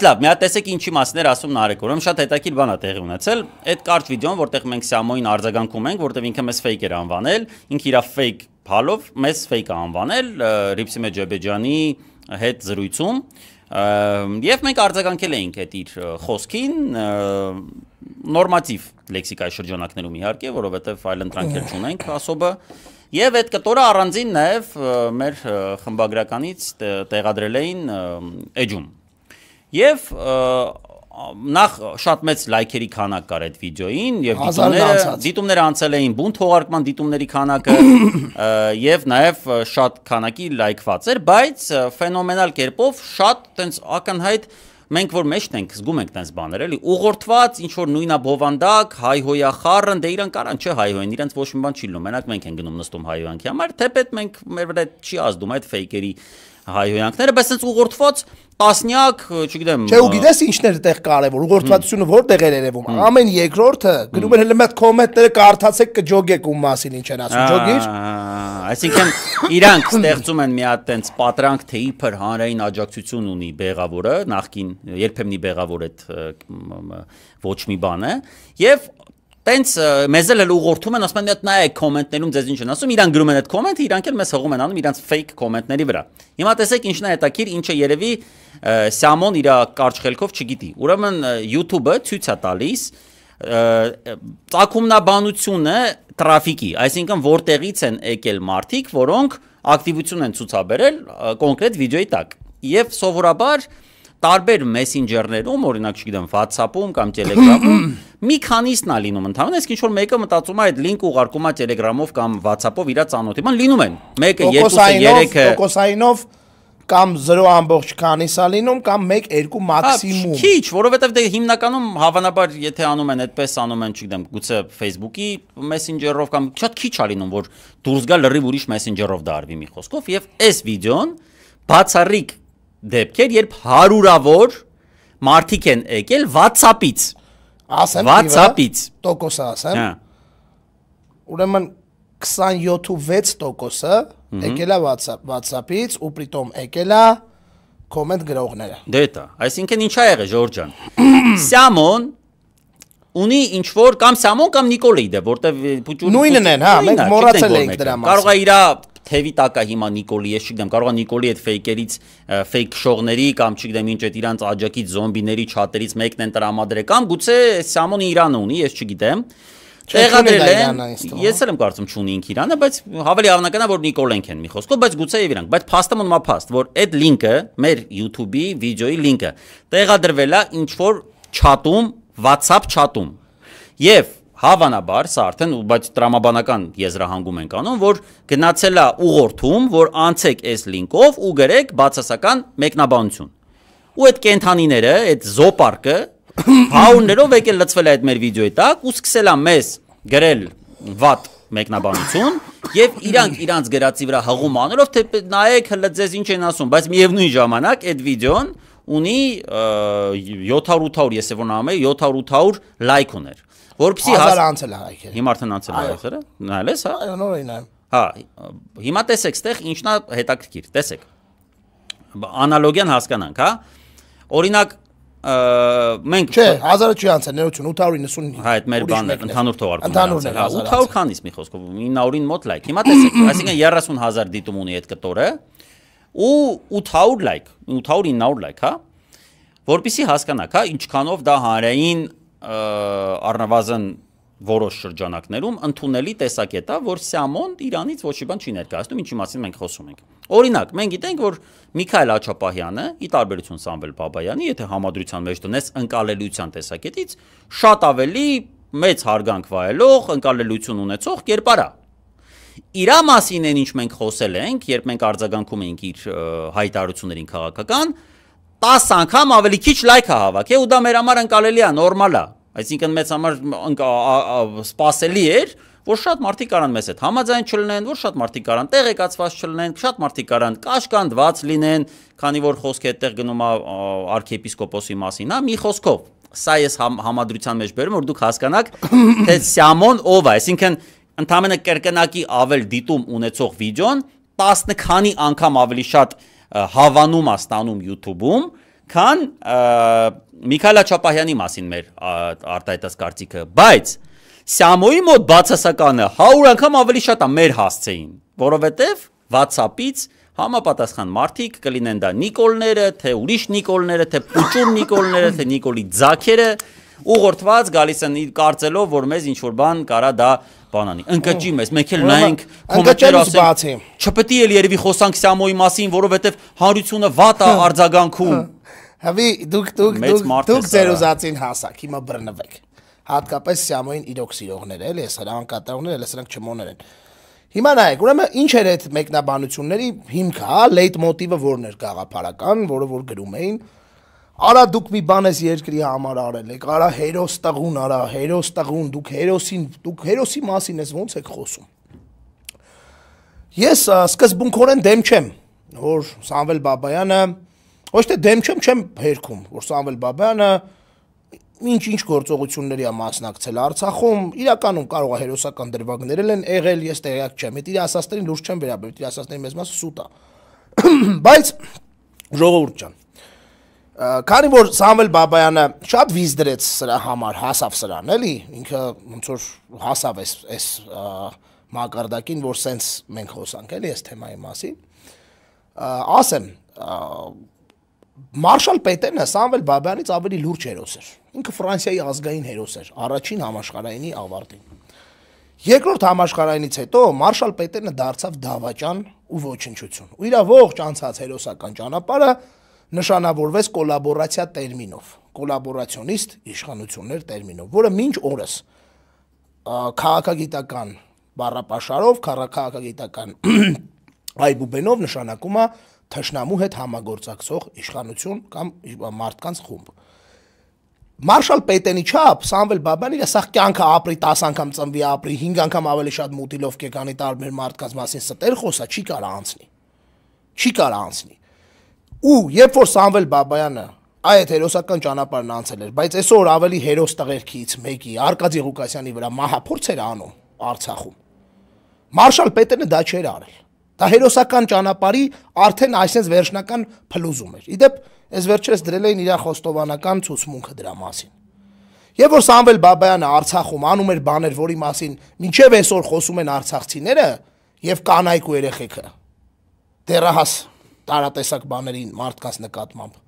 Լավ, մի հատ տեսեք ինչի մասին էր ասում Նարեկը, ուրեմն շատ հետաքրքիր բան է տեղի ունեցել։ Այդ կարճ վիդեոն, որտեղ մենք Սյամոյին արձագանքում ենք, որտեղ ինքը մեզ fake էր անվանել, ինքը իր fake բալով մեզ fake է անվանել Ռիփսիմե Ջեբեջյանի հետ զրույցում, եւ մենք արձագանքել էինք այդ իր խոսքին նորմատիվ լեքսիկայի շրջանակներում իհարկե, որովհետեւ այլընտրանքեր չունենք ասոբը, եւ այդ կտորը առանձին նաեւ մեր խմբագրականից տեղադրել էին էջում։ Եվ նախ շատ մեծ լայքերի քանակ կար այդ վիդեոին եւ դիտումները անցել էին բուն թողարկման դիտումների քանակը եւ նաեւ շատ քանակի լայքված էր, բայց ֆենոմենալ կերպով շատ տենց ակնհայտ մենք որ մեջն ենք զգում ենք տենց բաներ էլի ուղղորդված ինչ որ նույնա բովանդակ հայհոյախառն դե իրան կարան չէ հայհոյեն իրենց ոչ մի բան չի լինում մենակ մենք ենք գնում նստում հայհոյանքի համար թեպետ մենք մեր վրա չի ազդում այդ ֆեյքերի հայհոյանքները բայց sense ուղղորդված տասնյակ, չգիտեմ։ Չէ, ու գիտես ինչն էր այդտեղ կարևոր, ուղղորդվածությունը որտեղ էր երևում։ Ամեն երկրորդը գնում էր հենց այդ կոմենտները կարդացեք կջոգեք ում մասին ինչ են ասում, ջոգիր։ Այսինքն իրանք ստեղծում են մի հատ տենց պատրանք, թե իբր հանրային աջակցություն ունի Բեղավորը, նախքին երբեմնի Բեղավոր այդ ոչ մի բան է, եւ Տենց մեզ էլ ուղղորդում են, ասում են այդ նայեք կոմենտներում ձեզ ինչ են ասում, իրանք գրում են այդ կոմենտը, իրանք էլ մեզ հղում են անում իրանք fake կոմենտների վրա։ Հիմա տեսեք ինչն է հետաքրքիր, ինչը երևի Սյամոն իր կարճ խելքով չգիտի։ Ուրեմն YouTube-ը ցույց է տալիս ծագումնաբանությունը տրաֆիկի, այսինքն որտեղից են եկել մարդիկ, որոնք ակտիվություն են ցուցաբերել կոնկրետ վիդեոյի տակ։ Եվ սովորաբար տարբեր մեսենջերներում, օրինակ, չգիտեմ, WhatsApp-ում կամ Telegram-ում մի քանիսն է լինում ընդհանրապես, իսկ ինչ որ մեկը մտածում է այդ link ուղարկում է Telegram-ով կամ WhatsApp-ով իր ծանոթի, բան լինում են։ Մեկը, երկուսը, երեքը տոկոսայինով կամ 0 քանիս է լինում կամ 1-2 մաքսիմում։ Քիչ, որովհետև դե հիմնականում հավանաբար եթե անում են այդպես անում են, չգիտեմ, գուցե Facebook-ի Messenger-ով կամ շատ քիչ է լինում, որ դուրս գա լրիվ ուրիշ Messenger-ով դա արվի մի խոսքով եւ այս վիդեոն բացառիկ դեպքեր, երբ հարյուրավոր մարդիկ են եկել WhatsApp-ից։ Ասեմ, WhatsApp-ից։ Տոկոսը ասեմ։ Ուրեմն 27.6%-ը եկել է WhatsApp-ից ու պրիտոմ եկել է կոմենտ գրողները։ Դե դա, այսինքն ինչ ա եղել Ժորժ ջան։ Սյամոն ունի ինչ որ կամ Սյամոն կամ Նիկոլեի դե, որտեվ նույնն են, հա, մենք մոռացել ենք դրա մասին։ Կարող է իրա թևի տակա հիմա Նիկոլի, ես չգիտեմ, կարող է Նիկոլի այդ ֆեյքերից, ֆեյք շողների կամ չգիտեմ ինչ այդ իրանց աջակից զոմբիների չաթերից մեկն են տրամադրել կամ գուցե Սյամոնը Իրանը ունի, ես չգիտեմ։ Տեղադրել են, ես էլ եմ կարծում չունի ինք Իրանը, բայց ավելի հավանական է որ Նիկոլենք են մի խոսքով, բայց գուցե եւ իրանք, բայց փաստը մնում է փաստ, որ այդ լինքը, մեր YouTube-ի վիդեոյի լինքը տեղադրվել է ինչ որ չաթում, WhatsApp չաթում։ Եվ հավանաբար, սա արդեն, բայց տրամաբանական եզրահանգում ենք անում, որ գնացել է ուղղորդում, որ անցեք այս լինկով ու գրեք բացասական մեկնաբանություն։ Ու այդ կենթանիները, այդ զոպարկը հարյուրներով եկել լցվել է այդ մեր վիդեոյի տակ ու սկսել է մեզ գրել վատ մեկնաբանություն եւ իրանք իրանց գրածի վրա հղում անելով թե նայեք հələ ձեզ ինչ են ասում, բայց միևնույն ժամանակ այդ վիդեոն ունի 700-800, ես որ նայում եմ 700-800 լայք ուներ։ Որպեսզի անցել է հայքերը։ Հիմա արդեն անցել է հայքերը։ Նայել ես, հա։ Այո, նորին նայեմ։ Հա, հիմա տեսեք, ստեղ ինչն է հետաքրքիր, տեսեք։ Անալոգիան հասկանանք, հա։ Օրինակ մենք Չէ, 1000-ը չի անցել, ներողություն, 895։ Հա, այդ մեր բանն է, ընդհանուր թողարկումն է։ Հա, 800 քանից մի խոսքով, 900-ին մոտ լայք։ Հիմա տեսեք, այսինքն 30000 դիտում ունի այդ կտորը ու 800 լայք, 800-900 լայք, հա։ Որպեսզի հասկանաք, հա, ինչքանով դա հանրային առնվազն որոշ շրջանակներում ընդունելի տեսակետ է, որ Սյամոն Իրանից ոչ մի բան չի ներկայացնում, ինչի մասին մենք խոսում ենք։ Օրինակ, մենք գիտենք, որ Միքայել Աչապահյանը, ի տարբերություն Սամվել Բաբայանի, եթե համադրության մեջ տնես ընկալելիության տեսակետից, շատ ավելի մեծ հարգանք վայելող, ընկալելիություն ունեցող կերպար է։ Իրա մասին են ինչ մենք խոսել ենք, երբ մենք արձագանքում էինք իր հայտարարություններին քաղաքական, 10 անգամ ավելի քիչ լայք է հավաքել ու դա մեր համար ընկալելի է, նորմալ է։ Այսինքն մեծ համար սպասելի էր, որ շատ մարդիկ կարան մեզ հետ համաձայն չլինեն, որ շատ մարդիկ կարան տեղեկացված չլինեն, շատ մարդիկ կարան կաշկանդված լինեն, քանի որ խոսքը այդտեղ գնում է արքեպիսկոպոսի մասին, հա, մի խոսքով։ Սա ես համադրության մեջ բերում, որ դուք հասկանաք, թե Սյամոն ով է, այսինքն ընդամենը կրկնակի ավել դիտում ունեցող վիդեոն 10 քանի անգամ ավելի շատ հավանում է ստանում YouTube-ում, քան Միքայել Չապահյանի մասին մեր արտահայտած կարծիքը, բայց Սյամոյի մոտ բացասականը 100 անգամ ավելի շատ է մեր հասցեին, որովհետև WhatsApp-ից համապատասխան մարդիկ կլինեն դա Նիկոլները, թե ուրիշ Նիկոլները, թե Պուճուր Նիկոլները, թե Նիկոլի ձագերը ուղղորդված գալիս են կարծելով, որ մեզ ինչ-որ բան կարա դա բանանի։ Ընկճի մեզ, մենք էլ նայենք կոմենտներ ասենք։ Չպետք է երևի խոսանք Սյամոյի մասին, որովհետև հանրությունը վատ է արձագանքում։ Հավի դուք ձեր ուզածին հասակ, հիմա բռնվեք։ Հատկապես Սյամոյին իրոք սիրողներ էլ, սրանք կատարողներ էլ, սրանք չմոներ են։ Հիմա նայեք, ուրեմն ինչ էր այդ մեկնաբանությունների հիմքը, հա, լեյտ մոտիվը որն էր գաղափարական, որը որ գրում էին, արա դուք մի բան ես երկրի համար արել եք, արա հերոս տղուն արա, հերոս տղուն, դուք հերոսի մասին ես ոնց եք խոսում։ Ես սկզբունքորեն դեմ չեմ, որ Սամվել Բաբայանը, ոչ թե դեմ չեմ հերքում, որ Սամվել Բաբայանը ինչ գործողությունների է մասնակցել Արցախում, իրականում կարող է հերոսական դրվագներ են եղել, ես տեղյակ չեմ, այդ իր ասածներին լուրջ չեմ վերաբերվում, իր ասածների մեծ մասը սուտ է։ Բայց ժողովուրդ ջան, քանի որ Սամվել Բաբայանը շատ վիզ դրեց սրա համար, հասավ սրան, էլի, ինքը ոնց որ հասավ այս մակարդակին, որ սենց մենք խոսանք, էլի, այս թեմայի մասին, ասեմ, Մարշալ Պետենը Սամվել Բաբայանից ավելի լուրջ հերոս էր, ինքը Ֆրանսիայի ազգային հերոս էր, առաջին համաշխարհայինի ավարտին։ Երկրորդ համաշխարհայինից հետո Մարշալ Պետենը դարձավ դավաճան ու ոչնչություն, ու իր ողջ անցած հերոսական ճանապարհը նշանավորվեց կոլաբորացիա տերմինով, կոլաբորացիոնիստ իշխանություններ տերմինով, որը մինչ օրս քաղաքագիտական բառապաշարով, քաղաքագիտական այբուբենով նշանակում է թշնամու հետ համագործակցող իշխանություն կամ մարդկանց խումբ։ Մարշալ Պետենի չափ Սամվել Բաբան իր սա կյանքը ապրի 10 անգամ ծնվի ապրի 5 անգամ ավելի շատ մուտիլով կեկանի տարբեր մարդկանց մասին ստեր խոսա չի կարա անցնի։ Չի կարա անցնի։ Ու երբ որ Սամվել Բաբայանը այդ հերոսական ճանապարհն անցել էր, բայց այսօր ավելի հերոս տղերքից մեկի Արկադի Ղուկասյանի վրա մահափորձ էր անում Արցախում։ Մարշալ Պետենը դա չէր արել։ Դա հերոսական ճանապարհի արդեն այսպես վերջնական փլուզում էր։ Իդեպ այս վերջերս դրել էին իր խոստովանական ցուցմունքը դրա մասին։ Եվ որ Սամվել Բաբայանը Արցախում անում էր բաներ, որի մասին մինչև այսօր խոսում են արցախցիները եւ կանայք ու երեխեքը։ Դեռահաս տարատեսակ բաներին մարդկանց նկատմամբ։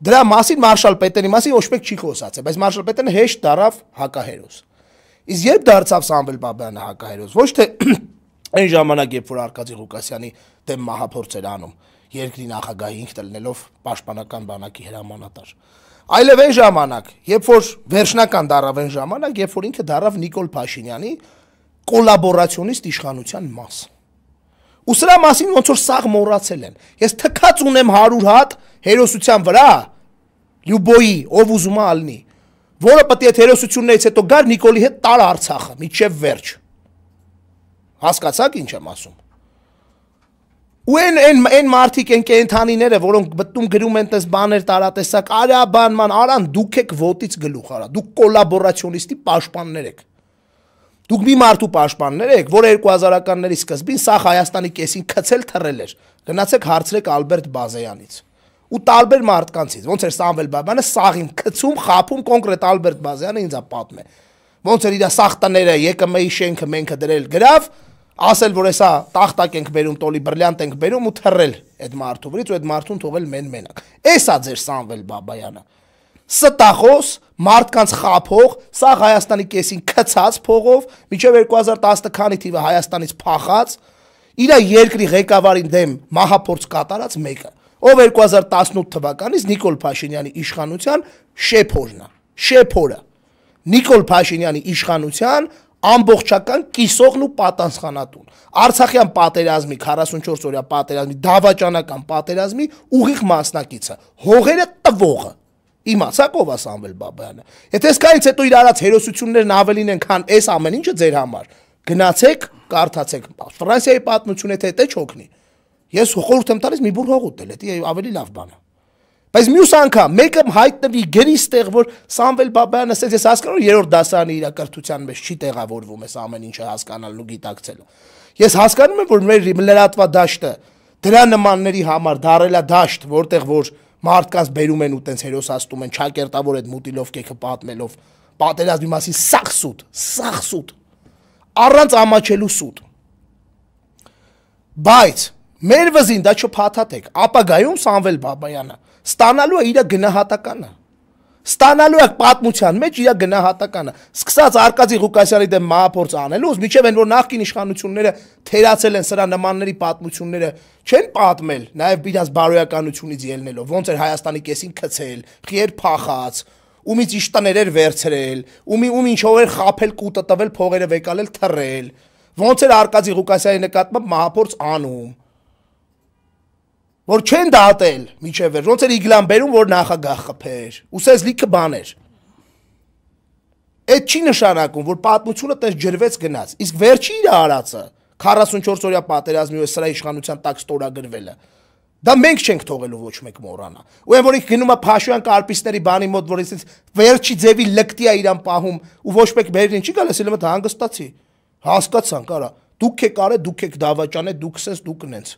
Դրա մասին Մարշալ Պետենի մասին ոչ մեկ չի խոսացել, բայց Մարշալ Պետենը հեշտ դարավ հակահերոս։ Իսկ երբ դարձավ Սամվել Բաբայանը հակահերոս, ոչ թե այն ժամանակ, երբ որ Արկադի Ղուկասյանի դեմ մահափորձ էր անում, երկրի նախագահի ինքն ելնելով պաշտպանական բանակի հրամանատար, այլև այն ժամանակ, երբ որ վերջնական դարավ այն ժամանակ, երբ որ ինքը դարավ Նիկոլ Փաշինյանի կոլաբորացիոնիստ իշխանության մաս։ Ու սրա մասին ոնց որ սաղ մոռացել են։ Ես թքած ունեմ 100 հատ հերոսության վրա, Լյուբոյի, ով ուզում է ալնի, որը պետք է այդ հերոսություններից հետո գար Նիկոլի հետ տար Արցախը, միջև վերջ։ Հասկացաք ինչ եմ ասում։ Ու այն մարդիկ են կենթանիները, որոնք բտում գրում են տես բաներ տարատեսակ, արա բանման, արան դուք եք ոտից գլուխ արա, դուք կոլաբորացիոնիստի պաշտպաններ եք։ Դուք մի մարդու պաշտպաններ եք, որ 2000-ականների սկզբին սա Հայաստանի կեսին քցել թռել էր։ Գնացեք հարցրեք Ալբերտ Բազեյանից։ Ու տարբեր մարդկանցից, ոնց էր Սամվել Բաբայանը սաղին քցում, խափում կոնկրետ Ալբերտ Բազեյանը ինձ պատմում է։ Ոնց էր իր սաղ տները, ԵԿՄ-ի շենքը մենք դրել գրավ, ասել որ էսա տախտակ ենք բերում, տոլի բրլյանտ ենք բերում ու թռել այդ մարդու վրից ու այդ մարդուն թողել մենակ։ Էսա ձեր Սամվել Բաբայանը։ Ստախոս, մարդկանց խափող, սա Հայաստանի կեսին քցած փողով, մինչև 2010 քանի թիվը Հայաստանից փախած, իր երկրի ղեկավարին դեմ մահափորձ կատարած մեկը, ով 2018 թվականից Նիկոլ Փաշինյանի իշխանության շեփորն է, շեփորը։ Նիկոլ Փաշինյանի իշխանության ամբողջական կիսողն ու պատասխանատուն։ Արցախյան պատերազմի 44 օրյա պատերազմի դավաճանական պատերազմի ուղիղ մասնակիցը, հողերը տվողը։ Իմացաք ով է Սամվել Բաբայանը։ Եթե սկայից հետո իր արած հերոսություններն ավելին են, քան այս ամեն ինչը ձեր համար, գնացեք, կարդացեք Ֆրանսիայի պատմությունը, թե դա չօգնի։ Ես խորհուրդ եմ տալիս մի բուր հող ուտել, դա ավելի լավ բան է։ Բայց մյուս անգամ մեկը հայտնվի գրի ստեղ, որ Սամվել Բաբայանը ասեց, ես հասկանում եմ երրորդ դասարանի իր կրթության մեջ չի տեղավորվում այս ամեն ինչը հասկանալու գիտակցելը։ Ես հասկանում եմ, որ մեր լրատվադաշտը դրա նմանների համար դարելա դաշտ, որտեղ որ մարդկանց բերում են ու տենց հերոսացնում են, չակերտավոր այդ մուտիլով կեքը պատմելով, պատերազմի մասին սաղ սուտ, առանց ամաչելու սուտ։ Բայց մեր վզին դա չփաթաթեք, ապագայում Սամվել Բաբայանը ստանալու է իր գնահատականը, ստանալու է պատմության մեջ իր գնահատականը, սկսած Արկադի Ղուկասյանի դեմ մահափորձ անելուց, մինչև այն որ նախկին իշխանությունները թերացել են սրա նմանների պատմությունները, չեն պատմել, նաև իրաց բարոյականությունից ելնելով, ոնց էր Հայաստանի կեսին գցել, խիեր փախած, ումից իշտաներ էր վերցրել, ում ինչով էր խափել կուտը տվել, փողերը վեկալել, թռել, ոնց էր Արկադի Ղուկասյանի նկատմամբ մահափորձ անում, որ չեն դատել միջև վեր, ոնց էր Իգլան բերում, որ նախագահ խփեր, ուսես լիքը բաներ։ Այդ չի նշանակում, որ պատմությունը տես ջրվեց գնաց, իսկ վերջի իր արածը 44 օրյա պատերազմի ու սրա իշխանության տակ ստորագրվելը, դա մենք չենք թողելու ոչ մեկ մոռանա։ Ու այն որ ինքը գնում է Փաշոյան կարպիսների բանի մոտ, որ այսպես վերջի ձևի լկտի է իրան պահում ու ոչ մեկ բերին չի գալիս, ելը մտ հանգստացի։ Հասկացանք, արա։ Դուք եք արել, դուք եք դավաճանել, դուք ասես, դուք նենց։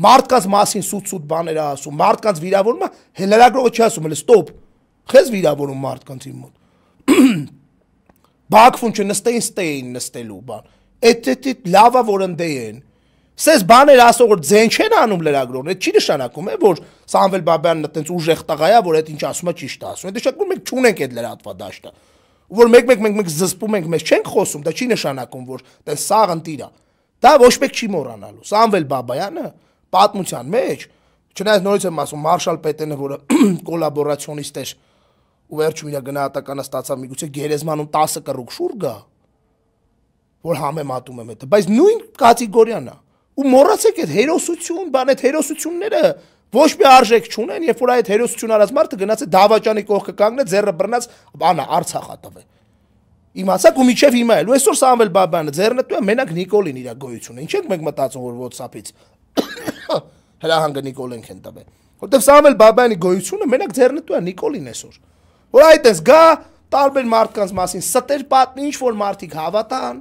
Մարդկանց մասին սուտ բաներ է ասում, մարդկանց վիրավորումը, լրագրողը չի ասում, ստոպ։ Խես վիրավորում մարդկանց իմ մոտ։ Բաքվում չնստեին նստելու բան։ Այդ լավա որ ընդեին։ Սես բաներ ասող որ ձեն չեն անում լրագրողները, չի նշանակում է, որ Սամվել Բաբյանն այտենց ուժեղ տղա է, որ այդ ինչ ասում է ճիշտ է ասում։ Այդ նշանակում մենք չունենք այդ լրատվադաշտը։ Որ մեկ զսպում ենք, մեզ չենք խոսում, դա չի նշանակում, որ այտենց սաղ ընտիր է։ Դա ոչ մեկ չի մոռանալու։ Սամվել Բաբայանը պատմության մեջ, չնայած նորից եմ ասում, Մարշալ Պետենը, որը կոլաբորացիոնիստ էր ու վերջում իր գնահատականը ստացավ միգուցե գերեզմանում 10 կռուկ շուռ գա, որ համեմատում եմ այդ, բայց նույն կատեգորիան է։ Ու մոռացեք այդ հերոսություն, բան այդ հերոսությունները ոչ մի արժեք չունեն, երբ որ այդ հերոսություն արած մարդը գնաց է դավաճանի կողքը կանգնեց, ձեռը բռնած, բանա Արցախ տվե։ Իմացաք ու միջև հիմա էլ, ու այսօր Սամվել Բաբայանը ձեռնտու է մենակ Նիկոլին իր գոյությունը։ Ինչ ենք մենք մտածում, որ WhatsApp-ից հրահանգը Նիկոլենք են տվել։ Որտեվ Սամվել Բաբայանի գոյությունը մենակ ձեռնտու է Նիկոլին այսօր։ Որ այդպես գա տարբեր մարդկանց մասին ստեր պատմի, ինչ որ մարդիկ հավատան,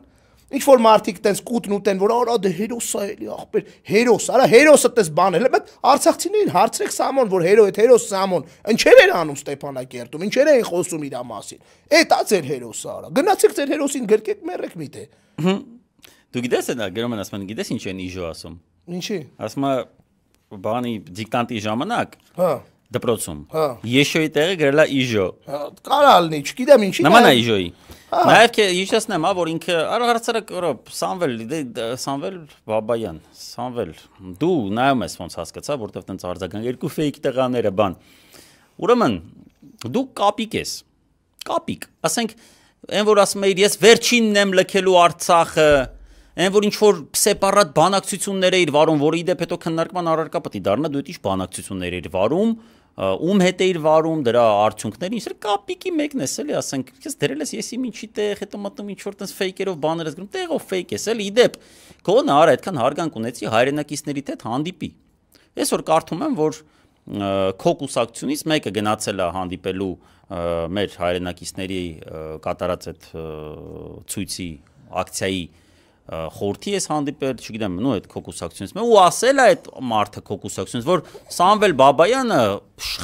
ինչ որ մարդիկ տենց կուտն ուտեն, որ արա դե հերոս է էլի ախպեր, հերոս, արա հերոսը տես բան էլ, բայց արցախցիներին հարցրեք Սամոն, որ այդ հերոս Սամոն, ինչեր էր անում Ստեփանակերտում, ինչեր էին խոսում իր մասին։ Էդ է ձեր հերոսը, արա։ Գնացեք ձեր հերոսին գրկեք, մեռեք միթե։ Դու գիտես դա գրոմն ասում են, գիտես ինչ են իժո ասում։ Ինչի։ Ասում է բանի դիկտանտի ժամանակ։ Հա։ Դպրոցում։ Եշոյի տեղը գրելա իժո։ Կարա լինի, չգիտեմ ինչի։ Նման է իժոյի։ Նաև հիշեցնեմ, որ ինքը առհասարակ Սամվել Բաբայան, Սամվել, դու նայում ես ոնց հասկացա, որտեվ տենց արձագանք երկու ֆեյք տղաները բան։ Ուրեմն դու կապիկ ես։ Կապիկ, ասենք, այն որ ասում էիր, ես վերջինն եմ լքելու Արցախը, այն որ ինչ որ սեպարատ բանակցություններ էիր վարում, որը իդեպ հետո քննարկման առարկա պետք է դառնա, դու այդ ինչ բանակցություններ էիր վարում, ում հետ էիր վարում, դրա արդյունքները, ինչ կապիկի մեկն ես էլի, ասենք, ես դրել ես եսի ինչի տեղ, հետո մտնում ինչ որ տես ֆեյքերով բաներ ես գրում, տեղով ֆեյք ես էլի, իդեպ քոնը արա այդքան հարգանք ունեցի հայրենակիցների հետ հանդիպի։ Այսօր կարդում եմ, որ քո կուսակցությունից մեկը գնացել է հանդիպելու մեր հայրենակիցների կատարած այդ ցույցի ակցիայի խորհրդի ես հանդիպել, չգիտեմ, նո այդ քո կուսակցությունից ու ասել է այդ մարդը քո կուսակցությունից, որ Սամվել Բաբայանը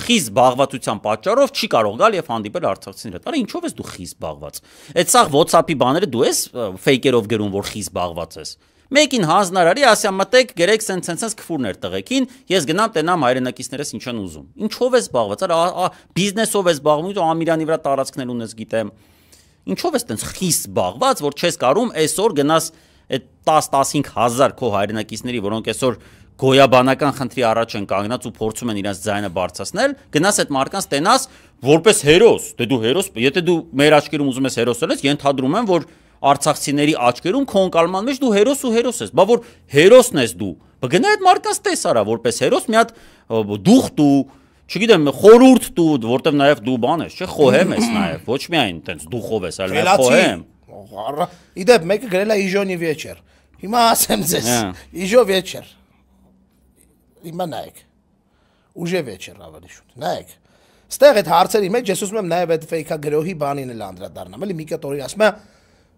խիզ զբաղվածության պատճառով չի կարող գալ եւ հանդիպել արցախցիների հետ։ Արա ինչով ես դու խիզ զբաղված։ Այդ սաղ WhatsApp-ի բաները դու ես ֆեյքերով գրում, որ խիզ զբաղված ես։ Մեկին հանձնարարի, ասյա մտեք, գրեք սենց քֆուրներ տղեկին, ես գնամ տենամ հայրենակիցներս ինչ են ուզում։ Ինչով ես զբաղված։ Արա բիզնեսով ես զբաղվում, ու Ամիրյանի վրա տարածքներ ունես, գիտեմ։ Ինչով ես տենց խիզ զբաղված, որ չես կարում այսօր գնաս այդ 10-15 հազար քո հայրենակիցների, որոնք այսօր գոյաբանական խնդրի առաջ են կանգնած ու փորձում են իրենց ձայնը բարձրացնել, գնաս այդ մարդկանց տենաս որպես հերոս, դե դու հերոս, եթե դու մեր աչքերում ուզում ես հերոս լինես, ենթադրում եմ, որ արցախցիների աչքերում քո ընկալման մեջ դու հերոս ու հերոս ես, բա որ հերոսն ես դու, բգնա այդ մարդկանց տես արա որպես հերոս մի հատ դուխտ ու չգիտեմ խորուրդ դու, որտեվ նաև դու բան ես, չէ, խոհեմ ես նաև, ոչ միայն տենց դուխով ես, այլ նաև խոհեմ։ Իդեպ մեկը գրել է իժոնի վեճեր։ Հիմա ասեմ ձեզ, իժո վեճեր։ Հիմա նայեք։ Ուժե վեճեր ավելի շուտ։ Նայեք։ Ստեղ այդ հարցերի մեջ ես ուզում եմ նաև այդ ֆեյքա գրոհի բանին էլ անդրադառնամ, էլի մի կետորի ասում է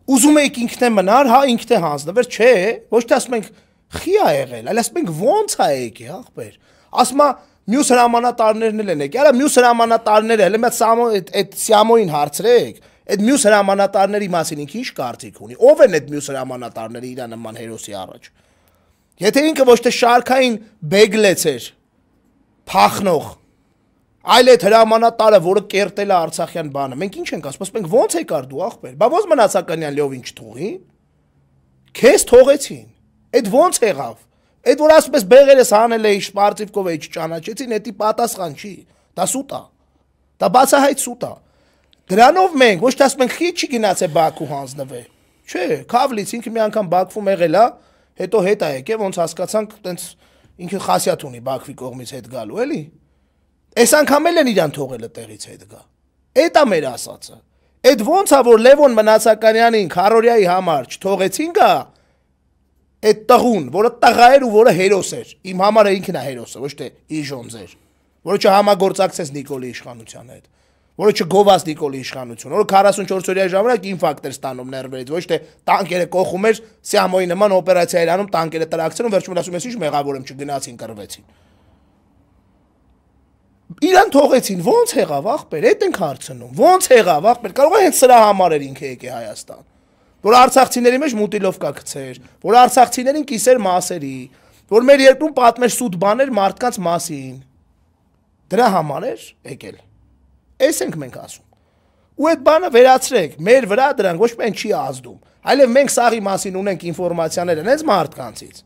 ուզում եք ինքն է մնար, հա ինքն է հանձնվեր, չէ, ոչ թե ասում ենք խի ա եղել, այլ ասում ենք ոնց ա եկի, ախպեր։ Ասում է Մյուս հրամանատարներն էլ են եկել, այլ մյուս հրամանատարները, հələ մի այդ Սիամոյին հարցրեք, այդ մյուս հրամանատարների մասին ինքը ինչ կարծիք ունի։ Ո՞վ են այդ մյուս հրամանատարները իր նման հերոսի առաջ։ Եթե ինքը ոչ թե շարքային բեգլեց էր, փախնող, այլ այդ հրամանատարը, որը կերտել է Արցախյան բանը, մենք ինչ ենք ասում, մենք ո՞նց եկար դու ախպեր։ Բա ո՞նց մնացականյան լյովին չթողի։ Քեզ թողեցին։ Այդ ո՞նց եղավ։ Այդ որ ասպես բեղերս հանել էի Շպարտիվկով էի չճանաչեցին, դա պատասխան չի։ Դա սուտ է։ Դա բացահայտ սուտ է։ Դրանով մենք ոչ թե ասում ենք խի չի գնացե Բաքու հանձնվե։ Չէ, Քավլից ինքը մի անգամ Բաքվում եղել է, հետո հետ է եկել, ոնց հասկացանք, տենց ինքը խասյաթ ունի Բաքվի կողմից հետ գալու, էլի։ Այս անգամ էլ են իրան թողելը տեղից հետ գա։ Էդ է մեր ասածը։ Այդ ոնց է որ Լևոն Մնացականյանին քարորիայի համար չթողեցին գա։ Այդ տղուն, որը տղա էր ու որը հերոս էր։ Իմ համար ինքն է հերոսը, ոչ թե Իժոնձեր, որը չհամագործակցեց Նիկոլի իշխանության հետ, որը չգովաց Նիկոլի իշխանությունը, որը 44 օրյա ժամանակ ինֆարկտ էր ստանում ներվերից, ոչ թե տանկերը կողում էր Սիամոյի նման օպերացիա էր անում, տանկերը տրաքցնում, վերջում ասում ես ինչ մեղավոր եմ չգնացին կռվեցին։ Իրան թողեցին, ո՞նց եղավ ախպեր, այդ ենք հարցնում, ո՞նց եղավ ախպեր, կարող է հենց սրա համար էր ինքը եկե Հայաստան, որ արցախցիների մեջ մուտիլովկա գցեր, որ արցախցիներին կիսեր մասերի, որ մեր երկրում պատմեր սուտ բաներ մարդկանց մասին, դրա համար էր եկել, այս ենք մենք ասում, ու այդ բանը վերացրեք, մեր վրա դրանք ոչ միայն չի ազդում, այլև մենք սաղի մասին ունենք ինֆորմացիաներ հենց մարդկանցից,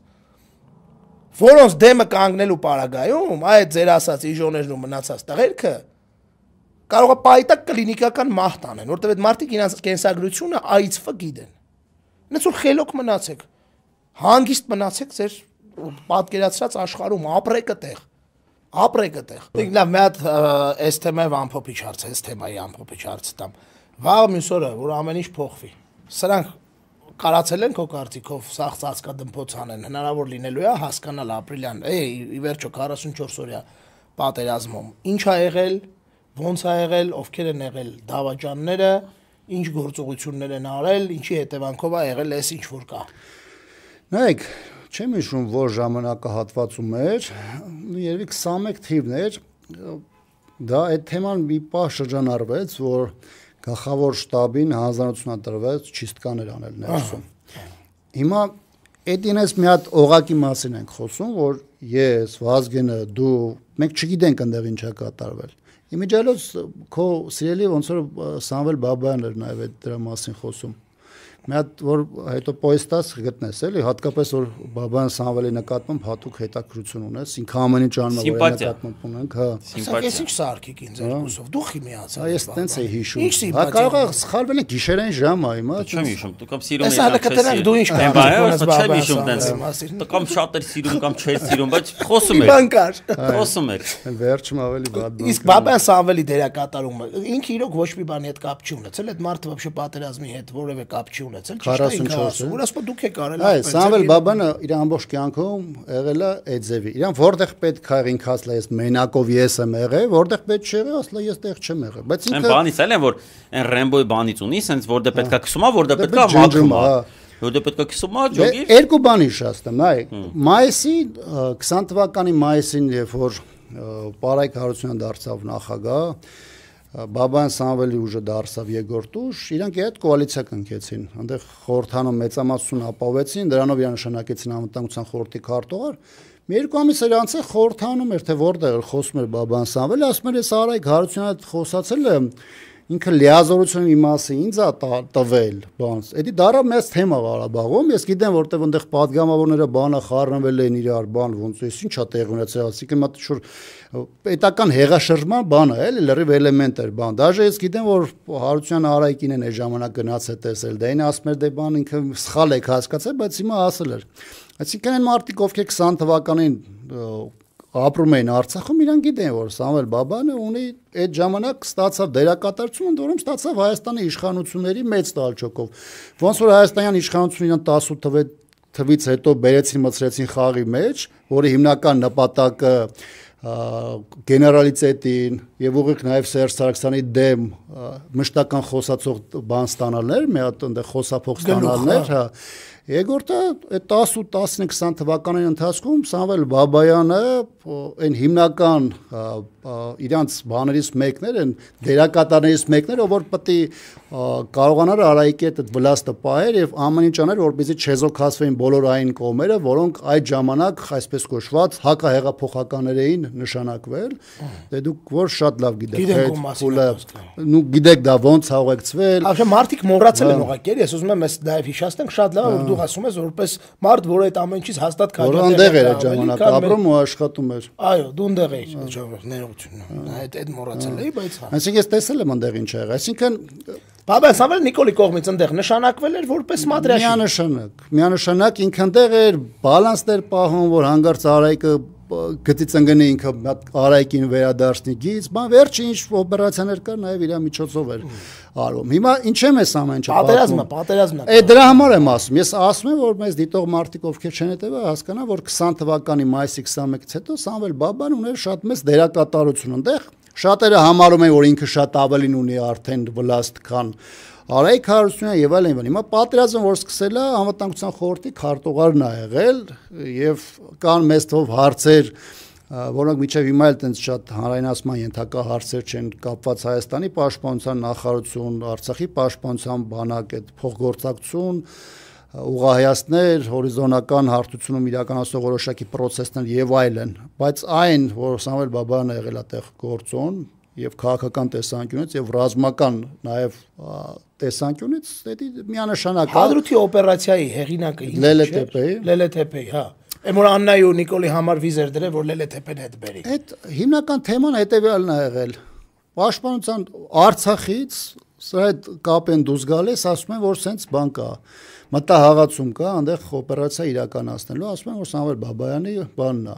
որոնց դեմը կանգնելու պարագայում, այդ ձեր ասած իժոներն ու մնացած տղերքը կարող է պայտակ կլինիկական մահ տանեն, որտեղ այդ մարդիկ իրենց կենսագրությունը այծֆը գիտեն։ Նենց որ խելոք մնացեք, հանգիստ մնացեք ձեր պատկերացրած աշխարհում, ապրեք այդտեղ։ Լավ, մի հատ այս թեմայով ամփոփիչ հարց, այս թեմայի ամփոփիչ հարց տամ։ Վաղ մյուս օրը, որ ամեն ինչ փոխվի։ Սրանք կարացել են քո կարծիքով սաղ ծածկադմփոց անեն, հնարավոր լինելու է հասկանալ ապրիլյան, ի վերջո 44 օրյա պատերազմում ինչ ա եղել, ոնց ա եղել, ովքեր են եղել դավաճանները, ինչ գործողություններ են արել, ինչի հետևանքով ա եղել էս ինչ որ կա։ Նայեք, չեմ հիշում որ ժամանակահատվածում էր, երևի 21 թիվն էր, դա այդ թեման մի պահ շրջանառվեց, որ գլխավոր շտաբին հանձնարարություն տրվեց չիստկաներ անել ներսում։ Հիմա այդ ինձ մի հատ օղակի մասին ենք խոսում, որ ես, Վազգենը, դու, մենք չգիտենք այնտեղ ինչ է կատարվել։ Իմիջիալոց քո սիրելի ոնց որ Սամվել Բաբայանն էր նաև այդ դրա մասին խոսում։ Մի հատ որ հետո պոեստաս գտնես էլի, հատկապես որ Բաբայան Սամվելի նկատմամբ հատուկ հետաքրություն ունես, ինքը ամեն ինչ անում է, որ նկատմամբ ունենք, հա։ Սիմպաթիա։ Ինչ սարքիկ ինձ երկուսով, դու խիմիացա։ Այս տենց է հիշում։ Հա կարող է սխալվել է գիշերային ժամ է, հիմա։ Չեմ հիշում, դու կամ սիրում ես։ Այս հալը կտրենք դու ինչ չեմ հիշում տենց։ Կամ շատ էր սիրում, կամ չէր սիրում, բայց խոսում էր։ Բան կար։ Խոսում էր։ Վերջում ավելի վատ բան։ Իսկ Բաբայան Սամվելի դերակատարումը ինքը իրոք ոչ մի բանի հետ կապ չի ունեցել, այդ մարդը вообще պատերազմի հետ որևէ կապ չի ունեցել, 44, որ ասում դուք եք արել։ Այ Սամվել Բաբանը իր ամբողջ կյանքում եղել է այդ ձևի։ Իրան որտեղ պետք է ինքը ասලා ես մենակով ես եմ եղել, որտեղ պետք չի եղել, ասලා ես տեղ չեմ եղել։ Բայց ինքը այն բանից էլ են որ այն Ռեմբոյի բանից ունի, սենց որտեղ պետքա քսումա, որտեղ պետքա մաքրումա։ Որտեղ պետքա քսումա, ջոգիր։ Երկու բան հիշացնեմ, նայ, մայիսի 20 թվականի մայիսին, երբ որ Պարայք Հարությունյան դարձավ նախագահ, Բաբայան Սամվելի ուժը դարձավ երկրորդ ուժ, իրանք այդ կոալիցիա կնքեցին, այնտեղ խորհրդանում մեծամասնություն ապահովեցին, դրանով իրան նշանակեցին անվտանգության խորհրդի քարտուղար։ Մի երկու ամիս էր անցել խորհրդանում էր, թե որտեղ խոսում էր Բաբայան Սամվելը, ասում էր ես Արայք Հարությունյանը հետ խոսացել եմ, ինքը լիազորությունը մի մասը ինձ է տվել, բանս։ Էդի դարա մեծ թեմա Ղարաբաղում, ես գիտեմ որտեղ այնտեղ падգամավորները բանը խառնվել են իրար, բան ոնց էս ինչա տեղ ունեցել, ասիկը մա շուր պետական հեղաշրջման բանը էլի լրիվ էլեմենտ էր բան։ Դաժե ես գիտեմ որ Հարությունյանը Արայքին են այդ ժամանակ գնացել տեսել, դա ինը ասում էր դե բան ինքը սխալ եք հասկացել, բայց հիմա ասել էր։ Այսինքն այն մարդիկ ովքեր 20 թվականին ապրում էին Արցախում, իրանք գիտեն որ Սամվել Բաբանը ունի այդ ժամանակ ստացավ դերակատարություն, որում ստացավ Հայաստանի իշխանությունների մեծ տալչոկով։ Ոնց որ հայաստանյան իշխանությունը իրան 18 թվից հետո բերեցին մցրեցին խաղի մեջ, որի հիմնական նպատակը գեներալիտետին եւ ուղիղ նաեւ Սերժ Սարգսյանի դեմ մշտական խոսացող բան ստանալներ, մի հատ այնտեղ խոսափող ստանալներ, հա։ Երկրորդը 10-15-20 թվականների ընթացքում Սամվել Բաբայանը այն հիմնական իրանց բաներից մեկն էր, այն դերակատարներից մեկն էր, որ պետք է կարողանար Արայիկի այդ վլաստը պահեր եւ ամեն ինչ աներ, որպեսզի չեզոքացվեին բոլոր այն կողմերը, որոնք այդ ժամանակ այսպես կոչված հակահեղափոխականներ էին նշանակվել։ Դե դուք որ շատ լավ գիտեք, նու գիտեք դա ոնց հաղորդվել։ Այո, մարդիկ մոռացել են ուղղակի, ես ուզում եմ այս նաև հիշեցնենք, շատ լավ որ դու ասում ես որպես մարդ, որ այդ ամեն ինչից հաստատ քաջատեր էր այդ ժամանակ ապրում ու աշխատում էր։ Այո, դու ընդեղ էիր, ներողություն։ Այդ մոռացել էի, բայց հա։ Այսինքն ես տեսել եմ ընդեղ ինչ ա եղել։ Այսինքն Բաբան Սամվել Նիկոլի կողմից ընդեղ նշանակվել էր որպես մադրաշի։ Միանշանակ ինքն ընդեղ էր, բալանսներ պահում, որ հանգարց Արայիկը գծից ընկնի ինքը Արայիկին վերադարձնի գից, բան վերջի ինչ օպերացիաներ կար, նաև իր միջոցով էր արվում։ Հիմա ինչ եմ ես ամեն ինչը պատերազմն է։ Այդ դրա համար եմ ասում։ Ես ասում եմ, որ մեզ դիտող մարդիկ ովքեր չեն հետևա, հասկանան, որ 20 թվականի մայիսի 21-ից հետո Սամվել Բաբան ուներ շատ մեծ դերակատարություն ընդեղ։ Շատերը համարում են, որ ինքը շատ ավելին ունի արդեն վլաստ, քան Արայիկ Հարությունյանը եւ այլն։ Հիմա պատերազմը որ սկսել է, անվտանգության խորհրդի քարտուղարն ա եղել եւ կան մեծ թվով հարցեր, որոնք միջև հիմա էլ տենց շատ հանրայնացման ենթակա հարցեր չեն կապված Հայաստանի պաշտպանության նախարարություն, Արցախի պաշտպանության բանակ, այդ փոխգործակցություն, ուղղահայացներ, հորիզոնական հարթությունում իրականացող որոշակի process-ներ եւ այլն, բայց այն, որ Սամվել Բաբայանը եղել է այդտեղ գործոն եւ քաղաքական տեսանկյունից եւ ռազմական նաեւ տեսանկյունից, դա միանշանակ է։ Հադրութի օպերացիայի հեղինակը Լելեթեփեի, հա։ Եմ որ Աննայի ու Նիկոլի համար վիզեր դրել, որ Լելեթեփեն հետ բերի։ Այդ հիմնական թեման հետեւյալն է եղել։ Պաշտպանության Արցախից սա այդ կապեն դուրս գալիս, ասում են, որ սենց բան կա։ Մտահղացում կա, այնտեղ օպերացիա իրականացնելու, ասում են, որ Սամվել Բաբայանի բանն է։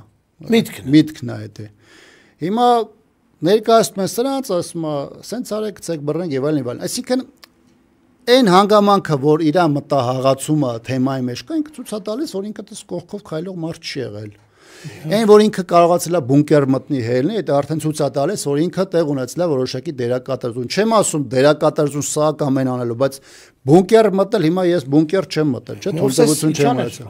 Միտքն է դա։ Հիմա ներկայացնում են սրանց, ասում է, սենց արեք, ցեք բռնենք եւ այլն։ Այսինքն այն հանգամանքը, որ իր մտահղացումը թեմայի մեջ կա, ինքը ցույց է տալիս, որ ինքը դες կողքով քայլող մարդ չի եղել։ Այն որ ինքը կարողացել է բունկեր մտնի հելնի, դա արդեն ցույց է տալիս, որ ինքը տեղ ունեցել է որոշակի դերակատարություն։ Չեմ ասում դերակատարություն սա կամ այն անելու, բայց բունկեր մտել, հիմա ես բունկեր չեմ մտել, չէ՞, թույլտվություն չեմ ունեցել։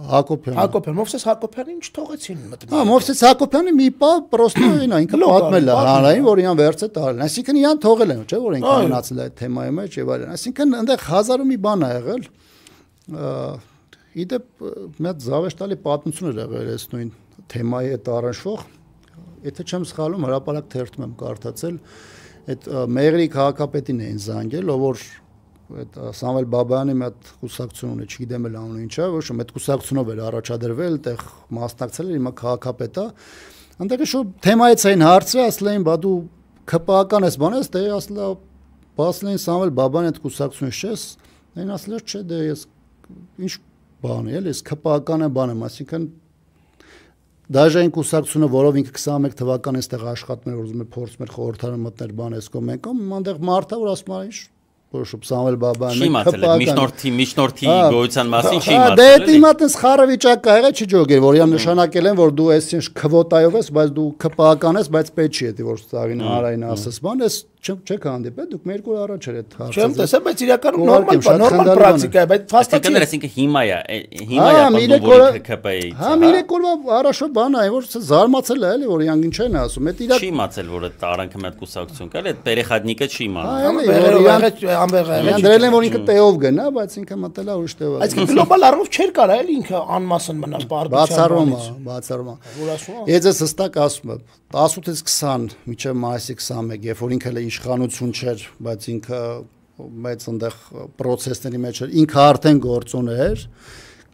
Հակոբյան, Մովսես Հակոբյանին ինչ թողեցին մտնել։ Հա, Մովսես Հակոբյանը մի պա պրոստը այնա, ինքը պատմել է հանրային, որ իրան վերցե տարել։ Այսինքն իրան թողել են, չէ՞, որ ինքը մնացել է այդ թեմայի մեջ եւ այլն։ Այսինքն այնտեղ հազարու մի բան ա եղել։ Իդեպ մի հատ զավեշտալի պատմություն էր եղել այս նույն թեմայի հետ առնչվող, եթե չեմ սխալվում, հրապարակ թերթում եմ կարդացել, այդ Մեղրի քաղաքապետին էին զանգել, ով որ այդ Սամվել Բաբայանի մի հատ կուսակցություն ունի, չգիտեմ էլ անունը ինչ է, ոչ այդ կուսակցությունով էր առաջադրվել, այդտեղ մասնակցել էր, հիմա քաղաքապետ է։ Այնտեղ շո թեմայից էին հարցրել, ասել էին, բա դու ԿՊԱ-ական ես բան ես, դե ասել է, ասել էին Սամվել Բաբայանի այդ կուսակցությունից չես, այն ասել էր, չէ, դե ես ինչ բան է, ես ԿՊԱ-ական բան եմ, այսինքն դաժե այն կուսակցությունը, որով ինքը 21 թվականին այստեղ աշխատում էր, ուզում է փորձում էր խորհրդարան մտնել բան էս կողմ եկամ, այնտեղ մարդը որ ասում է, որոշ Սամվել Բաբայանը միջնորդի գոյության մասին չի մտածել։ Դե դա հիմա տես խառը վիճակ կա եղել, չի ջոգեր, որ իրան նշանակել են, որ դու այսինչ քվոտայով ես, բայց դու ԿՊԱ-ական ես, բայց պետք չի դա որ ծաղին հանրային ասես բան, ես չեք հանդիպել, դուք մի երկու օր առաջ էր այդ հարցը։ Չեմ տեսել, բայց իրականում նորմալ պրակտիկա է, բայց փաստացի է, այսինքն հիմա է ԿՊԱ-ի։ Հա, մի երկու օր առաջ բան է, որ զարմացել է, էլի, որ իրանք ինչ են ասում, այդ իրակ չի իմացել, որ այդ տարանքը մի հատ կուսակցություն կա, այդ Պերեխադնիկը չի իմանում։ Դրել են, որ ինքը տեով գնա, բայց ինքը մտել է ուրիշ տեով։ Այսինքն գլոբալ առումով չէր կարա էլի ինքը անմասն մնալ բացառում։ Ես ես հստակ ասում եմ, 18-ից 20 մինչև մայիսի 21, երբ որ ինքը էլ իշխանություն չէր, բայց ինքը մեծ այնտեղ process-ների մեջ էր, ինքը արդեն գործոն էր,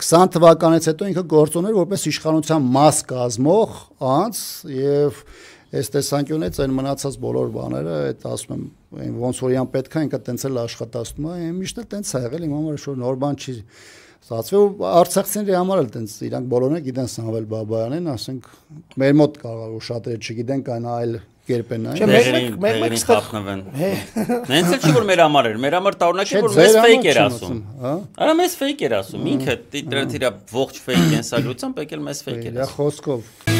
20 թվականից հետո ինքը գործոն էր որպես իշխանության մաս կազմող անձ եւ այս տեսանկյունից այն մնացած բոլոր բաները, այդ ասում եմ, այն ոնց որ իրան պետք է ինքը տենց էլ աշխատացնում է, միշտ էլ տենց է եղել, իմ համար շուտ նոր բան չի ստացվել, արցախցիների համար էլ տենց իրանք բոլորը գիտեն Սամվել Բաբայանին, ասենք մեր մոտ կարող է շատերը չգիտեն կան այլ կերպ են մեկ խափնվեն։ Նենց էլ չի որ մեր համար էր, մեր համար տարօրինակ է որ մեզ ֆեյք էր ասում։ Արա մեզ ֆեյք էր ասում, ինքը դրա ողջ ֆեյք կենսագրությամբ եկել մեզ ֆեյք էր ասում։ Խոսքով